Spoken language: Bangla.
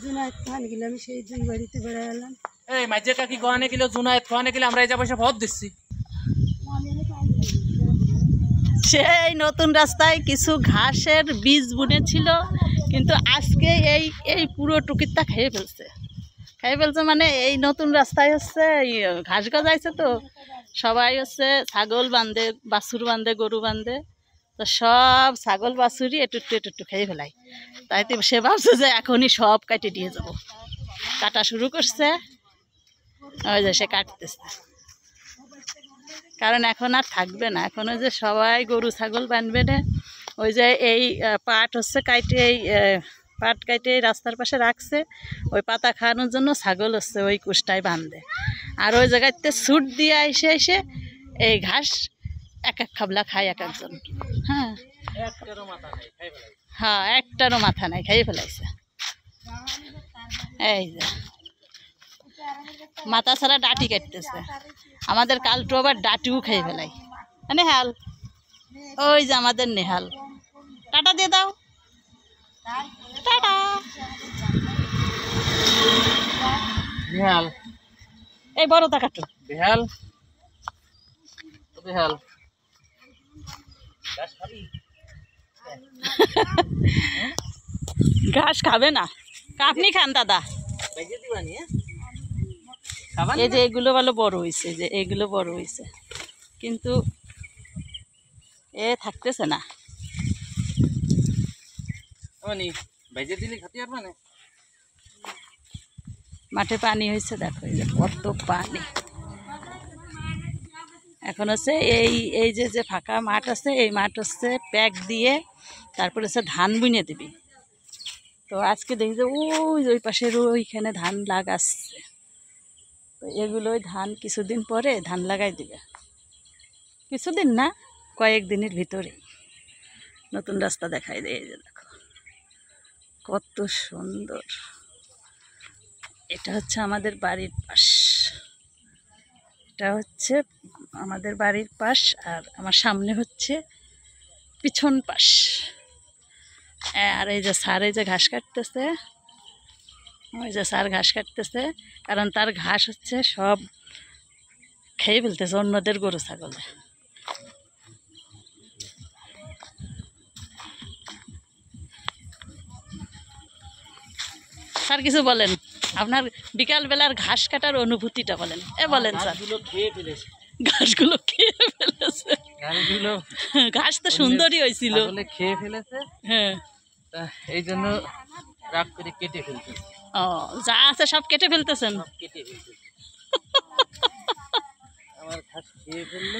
জুনায়েদ খান গেলাম, সেই দুই বাড়িতে বেড়া গেলাম। এই মাঝে কাকি কোয়ানে গেলে জুনায়েদ কোয়ানে গেলে আমরা এই যা পয়সা ভোট দিচ্ছি। সেই নতুন রাস্তায় কিছু ঘাসের বীজ বুনেছিল, কিন্তু আজকে এই এই পুরো টুকিরটা খেয়ে ফেলছে মানে এই নতুন রাস্তায় হচ্ছে ঘাস গজাইছে, তো সবাই হচ্ছে ছাগল বাঁধে, বাছুর বাঁধে, গরু বাঁধে, তো সব ছাগল বাছুরই একটু খেয়ে ফেলাই। তাই তো সে ভাবছে যে এখনই সব কাটে দিয়ে যাব, কাটা শুরু করছে। ওই যে সে কাটতেছে, কারণ এখন আর থাকবে না, এখন ওই যে সবাই গরু ছাগল বাঁধবে না। ওই যে এই পাট হচ্ছে কাইটে, এই পাট কাইটে রাস্তার পাশে রাখছে, ওই পাতা খাওয়ানোর জন্য ছাগল হচ্ছে ওই কুষ্টায় বাঁধে। আর ওই জায়গাতে ছুট দিয়ে এসে এই ঘাস এক এক খাবলা খায় এক একজন। হ্যাঁ হ্যাঁ, একটারও মাথা নাই, খাইয়ে ফেলাইছে। এই যে মাথা ছাড়া ডাটি কাটতেছে, আমাদের কালটু আবার ডাটিও খেয়ে ফেলাই। নেহাল, ওই যে আমাদের নেহাল, টাটা দিয়ে দাও, টাটা। বিহাল, এই বড়টা কাটো। বিহাল, বিহাল, ঘাস খাবি? ঘাস খাবে না, আপনি খান দাদা। ভেজে দিবানি? এই যে এগুলো ভালো বড় হয়েছে, যে এগুলো বড় হয়েছে, কিন্তু এ থাকতেছে না। ভেজে দিলে খাতে পারবে না। মাঠে পানি হয়েছে, দেখো এই যে কত পানি। এখন হচ্ছে এই এই যে যে ফাঁকা মাঠ আছে, এই মাঠ হচ্ছে প্যাক দিয়ে তারপরে হচ্ছে ধান বুনে দিবি। তো আজকে দেখি যে ওই পাশের ওইখানে ধান লাগাচ্ছে, তো এগুলোই ধান কিছুদিন পরে ধান লাগাই দিবে। কিছুদিন না, কয়েকদিনের ভিতরে নতুন রাস্তা দেখাই দেয়। এই যে দেখো কত সুন্দর। এটা হচ্ছে আমাদের বাড়ির পাশ, এটা হচ্ছে আমাদের বাড়ির পাশ, আর আমার সামনে হচ্ছে পিছন পাশ। আর এই যে স্যার এই যে ঘাস কাটতেছে, ওই যে স্যার ঘাস কাটতেছে, কারণ তার ঘাস হচ্ছে সব খেয়ে ফেলতেছে অন্যদের গরু ছাগলে। স্যার কিছু বলেন, আপনার বিকাল বেলার ঘাস কাটার অনুভূতিটা বলেন। বলেন স্যার। খেয়ে ফেলেছে, ঘাসগুলো খেয়ে ফেলেছে, ঘাস তো সুন্দরই হয়েছিল, খেয়ে ফেলেছে। হ্যাঁ, এই জন্য রাগ করে কেটে ফেলতেছে। ও, যা আছে সব কেটে ফেলতেছেন। কেটে ফেলতেছে, আমার ঘাস খেয়ে ফেললো।